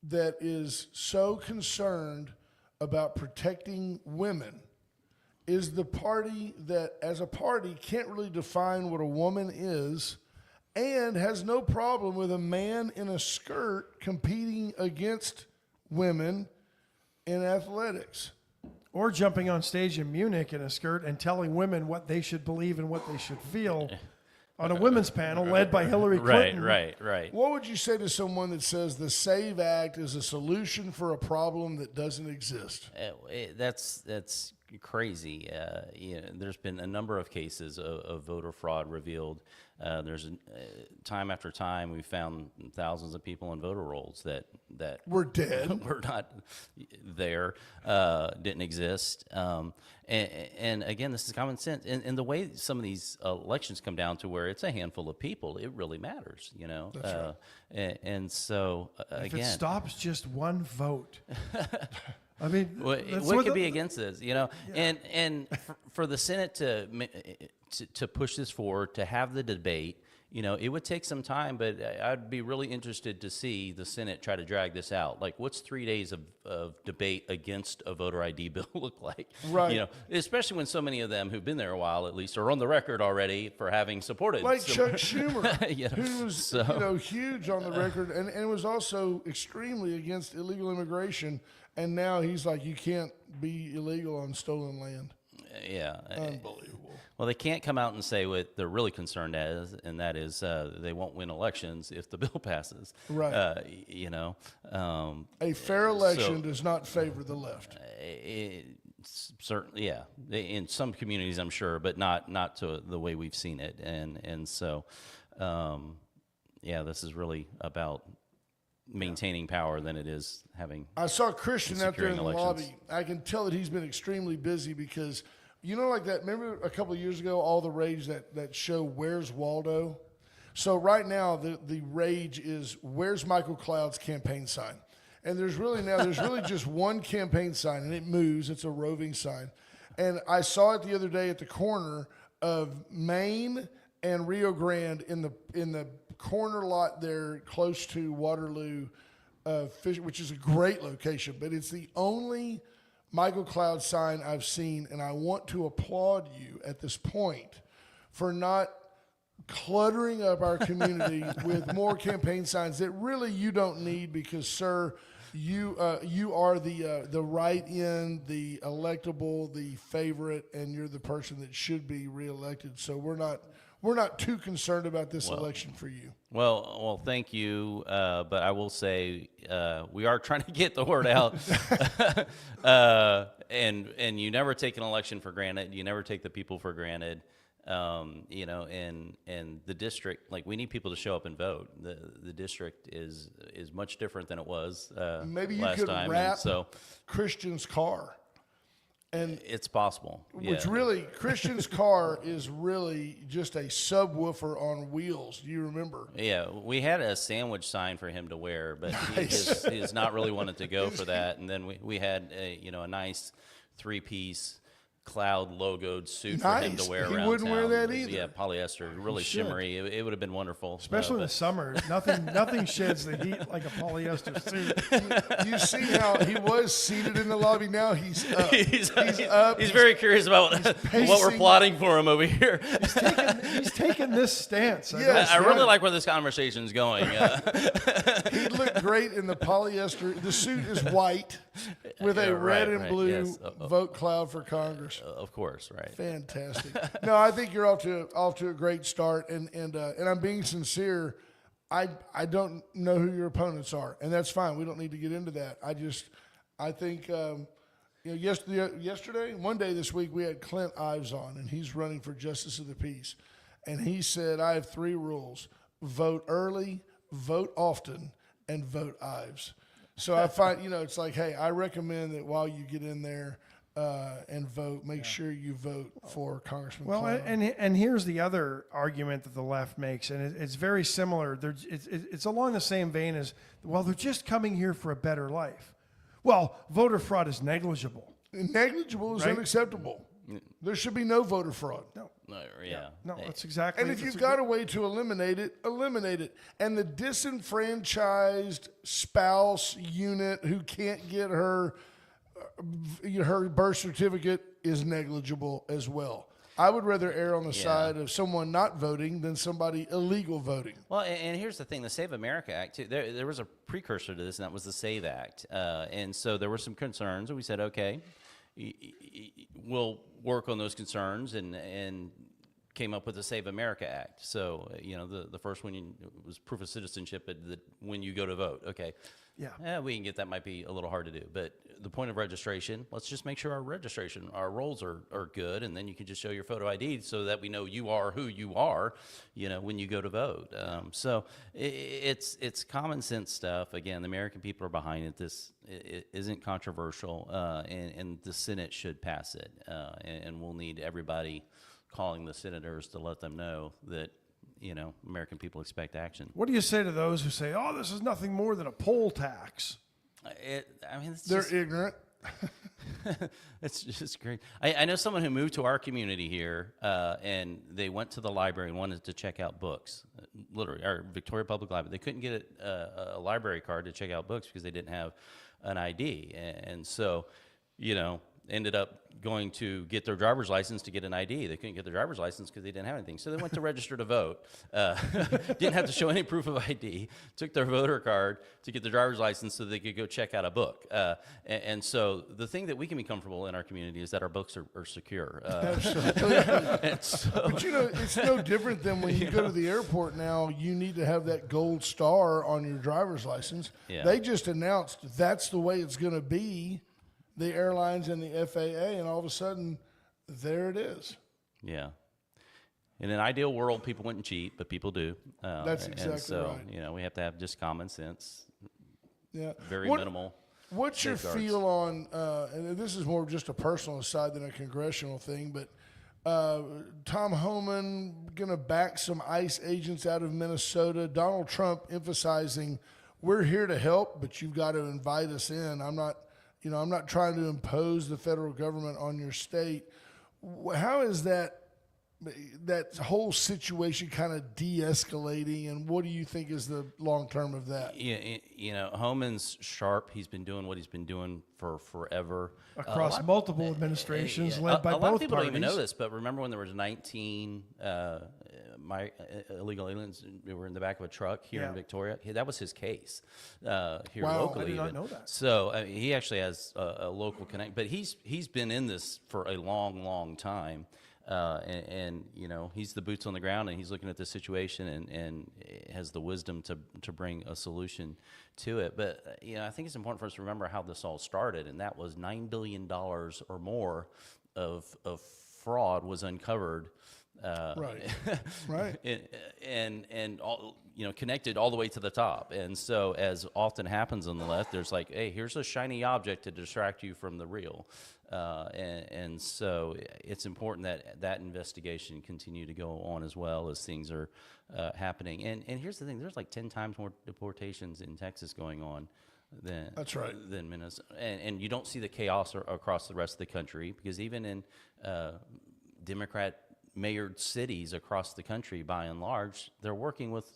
that is so concerned about protecting women is the party that, as a party, can't really define what a woman is and has no problem with a man in a skirt competing against women in athletics. Or jumping on stage in Munich in a skirt and telling women what they should believe and what they should feel on a women's panel led by Hillary Clinton. Right. What would you say to someone that says the SAVE Act is a solution for a problem that doesn't exist? That's crazy. There's been a number of cases of voter fraud revealed. There's time after time we found thousands of people in voter rolls that We're dead. were not there, didn't exist. And again, this is common sense. And the way some of these elections come down to where it's a handful of people, it really matters, That's right. And so If again, it stops just one vote, I mean, what could be against this, and for the Senate to push this forward, to have the debate, it would take some time, but I'd be really interested to see the Senate try to drag this out. Like, what's 3 days of debate against a voter ID bill look like? Right. Especially when so many of them who've been there a while, at least, are on the record already for having supported. Like Chuck Schumer, who was so- huge on the record and was also extremely against illegal immigration. And now he's like, you can't be illegal on stolen land. Yeah. Unbelievable. Well, they can't come out and say what they're really concerned as, and that is they won't win elections if the bill passes. Right. A fair election does not favor the left. Certainly, yeah. In some communities, I'm sure, but not to the way we've seen it. And so, this is really about maintaining power than it is having. I saw Christian out there in the elections. lobby. I can tell that he's been extremely busy because, like that, remember a couple of years ago, all the rage that show Where's Waldo? So right now, the rage is Where's Michael Cloud's campaign sign? And there's really just one campaign sign, and it moves. It's a roving sign. And I saw it the other day at the corner of Maine and Rio Grande in the corner lot there close to Waterloo, which is a great location, but it's the only Michael Cloud sign I've seen, and I want to applaud you at this point for not cluttering up our community with more campaign signs that really you don't need because, sir, you are the right end, the electable, the favorite, and you're the person that should be reelected. So we're not too concerned about this election for you. Well, thank you. But I will say we are trying to get the word out. And you never take an election for granted. You never take the people for granted. And the district, like, we need people to show up and vote. The district is much different than it was Maybe you last could time. wrap And so Christian's car. And it's possible. which yeah. really, Christian's car is really just a subwoofer on wheels. Do you remember? Yeah, we had a sandwich sign for him to wear, but Nice. he has not really wanted to go for that. And then we had a nice 3-piece cloud logoed suit for him Nice. to wear He around wouldn't wear town. that either. Yeah, polyester, really should. shimmery. It would have been wonderful. especially in the but- summer, nothing sheds the heat like a polyester suit. You see how he was seated in the lobby. Now he's up. He's up. He's very curious about what we're pacing. plotting for him over here. He's taking this stance. Yes. I really like where this conversation's going. He looked great in the polyester. The suit is white with a Yeah, red and right, blue yes. vote cloud for Congress. Of course, right. Fantastic. No, I think you're off to a great start, and I'm being sincere. I don't know who your opponents are, and that's fine. We don't need to get into that. I think yesterday, one day this week, we had Clint Ives on, and he's running for Justice of the Peace, and he said, I have 3 rules: vote early, vote often, and vote Ives. So I find, it's like, hey, I recommend that while you get in there and vote, make sure you vote for Congressman Well, Cloud. and here's the other argument that the left makes, and it's very similar. It's along the same vein as, well, they're just coming here for a better life. Well, voter fraud is negligible. Negligible is Right? unacceptable. There should be no voter fraud. No, Yeah. no, that's exactly. And if you've got a way to eliminate it, eliminate it. And the disenfranchised spouse unit who can't get her birth certificate is negligible as well. I would rather err on the side of someone not voting than somebody illegal voting. Well, and here's the thing: the Save America Act, too, there was a precursor to this, and that was the SAVE Act. And so there were some concerns, and we said, okay, we'll work on those concerns and came up with the Save America Act. So, the first one was proof of citizenship when you go to vote. Okay. Yeah. We can get that might be a little hard to do. But the point of registration, let's just make sure our rolls are good, and then you can just show your photo ID so that we know you are who you are, when you go to vote. So it's common sense stuff. Again, the American people are behind it. This it isn't controversial, and the Senate should pass it. And we'll need everybody calling the senators to let them know that American people expect action. What do you say to those who say, "Oh, this is nothing more than a poll tax"? They're ignorant. It's just great. I know someone who moved to our community here, and they went to the library and wanted to check out books. Literally, our Victoria Public Library. They couldn't get a library card to check out books because they didn't have an ID, and so ended up going to get their driver's license to get an ID. They couldn't get their driver's license because they didn't have anything. So they went to register to vote. Didn't have to show any proof of ID. Took their voter card to get their driver's license so they could go check out a book. And so the thing that we can be comfortable in our community is that our books are secure. But it's no different than when you go to the airport now, you need to have that gold star on your driver's license. Yeah. They just announced that's the way it's going to be. The airlines and the FAA, and all of a sudden, there it is. Yeah. In an ideal world, people wouldn't cheat, but people do. That's exactly and so, right. We have to have just common sense. Yeah. Very minimal. What's your feel on, and this is more just a personal aside than a congressional thing, but Tom Homan going to back some ICE agents out of Minnesota, Donald Trump emphasizing, we're here to help, but you've got to invite us in. I'm not trying to impose the federal government on your state. How is that whole situation kind of de-escalating, and what do you think is the long term of that? Yeah, Homan's sharp. He's been doing what he's been doing for forever. Across multiple administrations led by both parties. A lot of people don't even know this, but remember when there was 19 illegal aliens who were in the back of a truck here in Victoria? That was his case here locally. I did not know that. So he actually has a local connect, but he's been in this for a long, long time. And he's the boots on the ground, and he's looking at the situation and has the wisdom to bring a solution to it. But I think it's important for us to remember how this all started, and that was $9 billion or more of fraud was uncovered. Right. And all, connected all the way to the top. And so, as often happens on the left, there's like, hey, here's a shiny object to distract you from the real. And so it's important that investigation continue to go on as well as things are happening. And here's the thing: there's like 10 times more deportations in Texas going on than Minnesota. And you don't see the chaos across the rest of the country, because even in Democrat mayored cities across the country, by and large, they're working with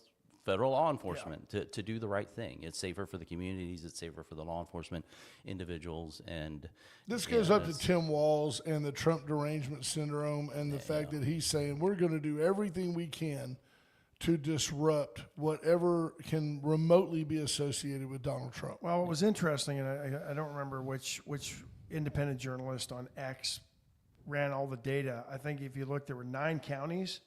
federal law enforcement to do the right thing. It's safer for the communities. It's safer for the law enforcement individuals. And this goes up to Tim Walz and the Trump derangement syndrome, and the fact that he's saying we're going to do everything we can to disrupt whatever can remotely be associated with Donald Trump. Well, what was interesting, and I don't remember which independent journalist on X ran all the data. I think if you look, there were 9 counties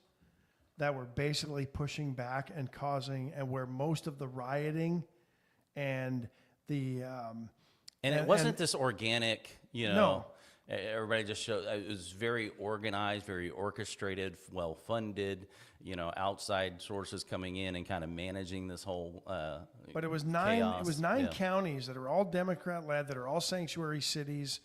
that were basically pushing back and causing, and where most of the rioting and the it wasn't this organic, No. Everybody just showed it was very organized, very orchestrated, well funded. Outside sources coming in and kind of managing this whole. But it was 9. Chaos. It was 9 counties that are all Democrat led, that are all sanctuary cities,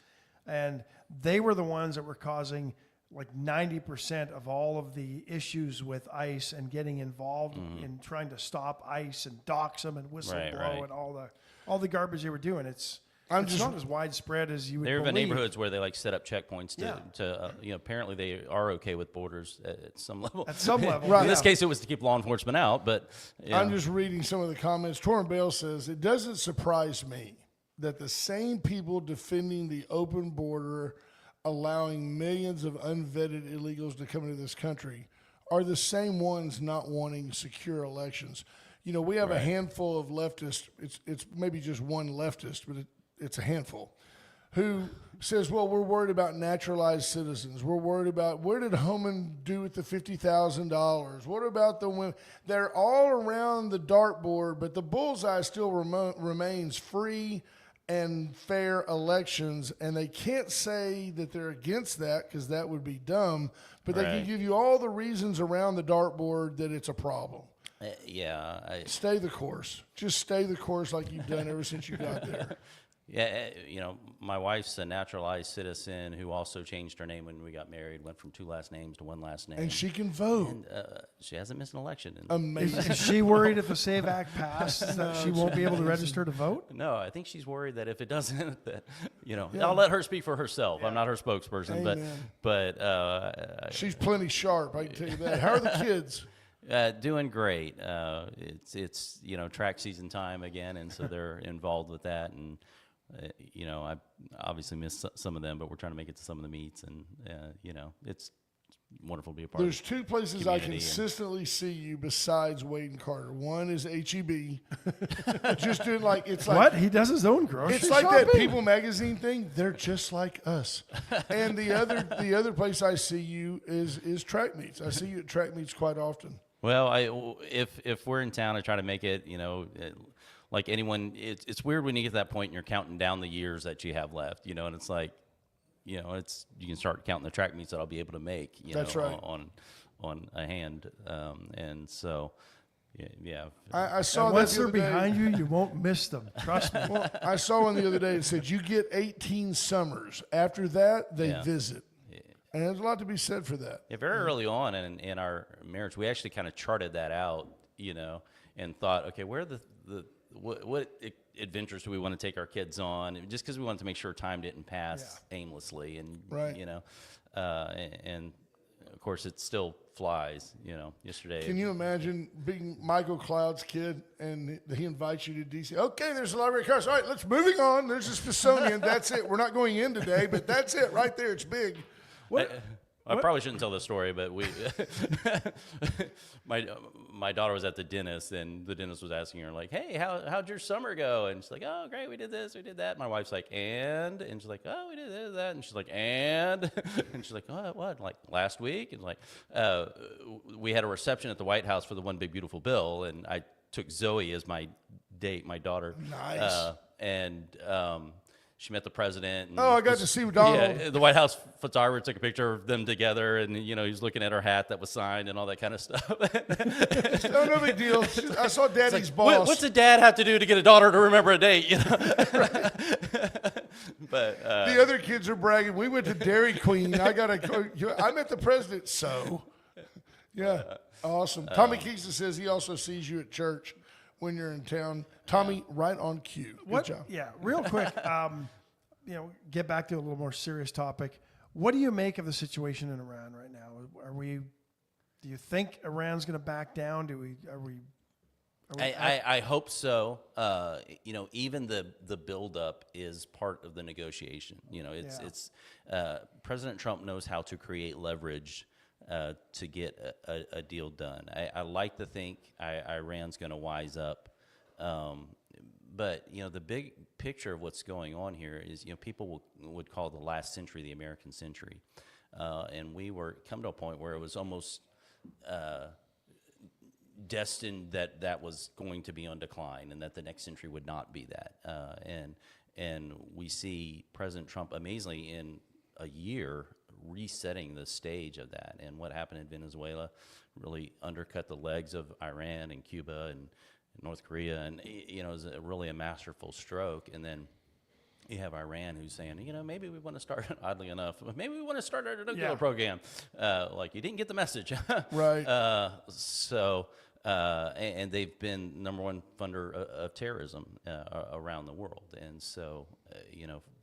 and they were the ones that were causing like 90% of all of the issues with ICE and getting involved in trying to stop ICE and dox them and whistle blow and all the garbage they were doing. It's not as widespread as you would There have been believe. neighborhoods where they set up checkpoints to apparently they are okay with borders at some level. At some level. Right. In this case, it was to keep law enforcement out, but I'm just reading some of the comments. Torrin Bale says, it doesn't surprise me that the same people defending the open border, allowing millions of unvetted illegals to come into this country, are the same ones not wanting secure elections. We have a handful of leftists. It's maybe just one leftist, but it's a handful who says, well, we're worried about naturalized citizens. We're worried about what did Homan do with the $50,000? What about the women? They're all around the dartboard, but the bullseye still remains free and fair elections, and they can't say that they're against that because that would be dumb, but they can give you all the reasons around the dartboard that it's a problem. Stay the course. Just stay the course like you've done ever since you got there. Yeah, my wife's a naturalized citizen who also changed her name when we got married, went from 2 last names to 1 last name. And she can vote. And she hasn't missed an election. Amazing. Is she worried if the SAVE Act passes that she won't be able to register to vote? No, I think she's worried that if it doesn't, that, I'll let her speak for herself. I'm not her spokesperson, but she's plenty sharp, I can tell you that. How are the kids? Doing great. It's track season time again, and so they're involved with that. And I obviously missed some of them, but we're trying to make it to some of the meets, and it's wonderful to be a part. There's of 2 places I consistently see you besides Wade and Carter. One is HEB, just doing it's like what he does his own grocery. It's like shopping? that People magazine thing. They're just like us. And the other place I see you is track meets. I see you at track meets quite often. Well, if we're in town, I try to make it, like anyone. It's weird when you get to that point and you're counting down the years that you have left, and it's like, you can start counting the track meets that I'll be able to make, That's right. on a hand, and so. Yeah. I saw and that once the they're other day. behind you, you won't miss them. Trust me. Well, I saw one the other day that said you get 18 summers. After that, they visit. And there's a lot to be said for that. Yeah, very early on in our marriage, we actually kind of charted that out, and thought, okay, where are what adventures do we want to take our kids on? Just because we wanted to make sure time didn't pass aimlessly, and and of course it still flies. Yesterday. Can you imagine being Michael Cloud's kid and he invites you to DC? Okay, there's a library of cars. All right, let's moving on. There's a Smithsonian. That's it. We're not going in today, but that's it right there. It's big. I probably shouldn't tell this story, but my daughter was at the dentist, and the dentist was asking her, like, hey, how'd your summer go? And she's like, oh, great, we did this, we did that. My wife's like, and she's like, oh, we did this, that. And she's like, and she's like, oh, what? Like last week? And like, we had a reception at the White House for the One Big Beautiful Bill, and I took Zoe as my date, my daughter. Nice. She met the president. And I got to see Donald. Yeah, the White House photographer took a picture of them together, and he's looking at her hat that was signed and all that kind of stuff. No big deal. I saw Daddy's boss. What's a dad have to do to get a daughter to remember a date? But the other kids are bragging. We went to Dairy Queen. I met the president. So, yeah, awesome. Tommy Keeson says he also sees you at church when you're in town. Tommy, right on cue. Good job. Yeah, real quick, get back to a little more serious topic. What do you make of the situation in Iran right now? Do you think Iran's going to back down? I hope so. Even the buildup is part of the negotiation. It's President Trump knows how to create leverage to get a deal done. I like to think Iran's going to wise up. But the big picture of what's going on here is, people would call the last century the American century. And we were come to a point where it was almost destined that was going to be on decline, and that the next century would not be that. And we see President Trump amazingly in a year resetting the stage of that. And what happened in Venezuela really undercut the legs of Iran and Cuba and North Korea, and it was really a masterful stroke. And then you have Iran who's saying, maybe we want to start, oddly enough, maybe we want to start our nuclear program. Like, you didn't get the message. Right. And they've been number one funder of terrorism around the world. And so,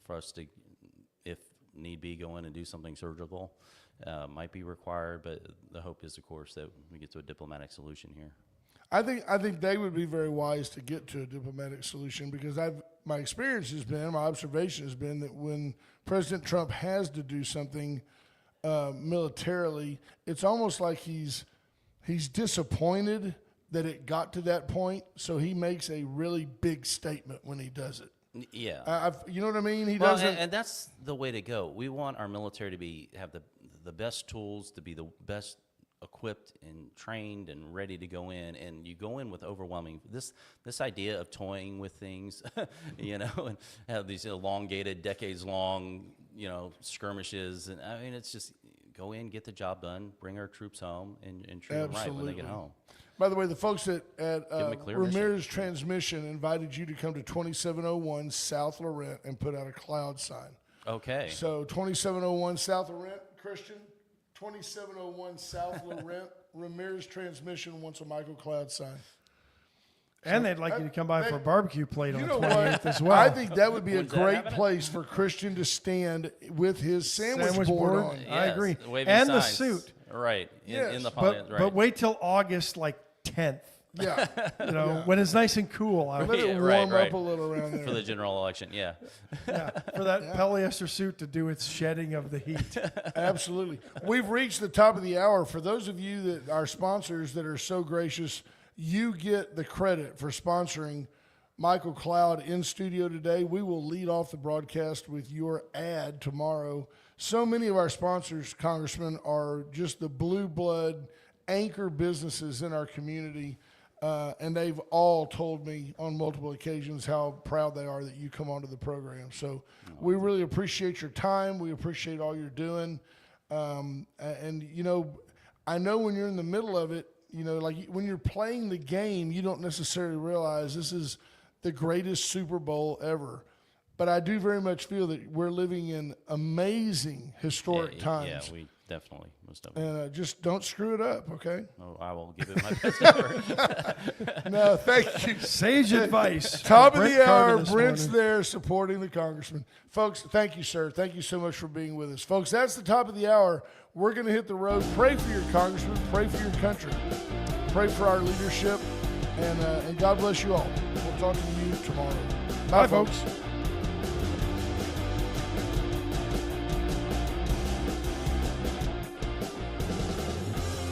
for us to, if need be, go in and do something surgical might be required. But the hope is, of course, that we get to a diplomatic solution here. I think they would be very wise to get to a diplomatic solution, because my experience has been, my observation has been that when President Trump has to do something militarily, it's almost like he's disappointed that it got to that point, so he makes a really big statement when he does it. Yeah. You know what I mean? He Well, doesn't. and that's the way to go. We want our military to have the best tools, to be the best equipped and trained and ready to go in. And you go in with overwhelming this idea of toying with things, and have these elongated, decades long, skirmishes. And I mean, it's just go in, get the job done, bring our troops home, and treat them right when they get home. By the way, the folks at them a clear Ramirez mission. Transmission invited you to come to 2701 South Laurent and put out a cloud sign. Okay. So 2701 South Laurent, Christian, 2701 South Laurent, Ramirez Transmission wants a Michael Cloud sign. And they'd like you to come by for a barbecue plate on You the know 28th what? as well. I think that would be a When's that great happening? place for Christian to stand with his sandwich board on. I Yes, agree. waving And the signs. suit. Right. Yes, In the But, right. but wait till August 10th, Yeah. when it's nice and cool out. Let it Yeah, warm right. up a little around there. for the general election, yeah. For that polyester suit to do its shedding of the heat. Absolutely. We've reached the top of the hour. For those of you that are sponsors that are so gracious, you get the credit for sponsoring Michael Cloud in studio today. We will lead off the broadcast with your ad tomorrow. So many of our sponsors, Congressman, are just the blue blood anchor businesses in our community. And they've all told me on multiple occasions how proud they are that you come onto the program. So we really appreciate your time. We appreciate all you're doing. And, I know when you're in the middle of it, like when you're playing the game, you don't necessarily realize this is the greatest Super Bowl ever. But I do very much feel that we're living in amazing historic times. Yeah, we definitely, most of them. And just don't screw it up, okay? Oh, I will give it my best effort. No, thank you. Sage advice. Top of Brent the Carter hour, this Brent's morning. there supporting the congressman. Folks, thank you, sir. Thank you so much for being with us. Folks, that's the top of the hour. We're going to hit the road. Pray for your congressman. Pray for your country. Pray for our leadership. And God bless you all. We'll talk to you tomorrow. Bye, folks.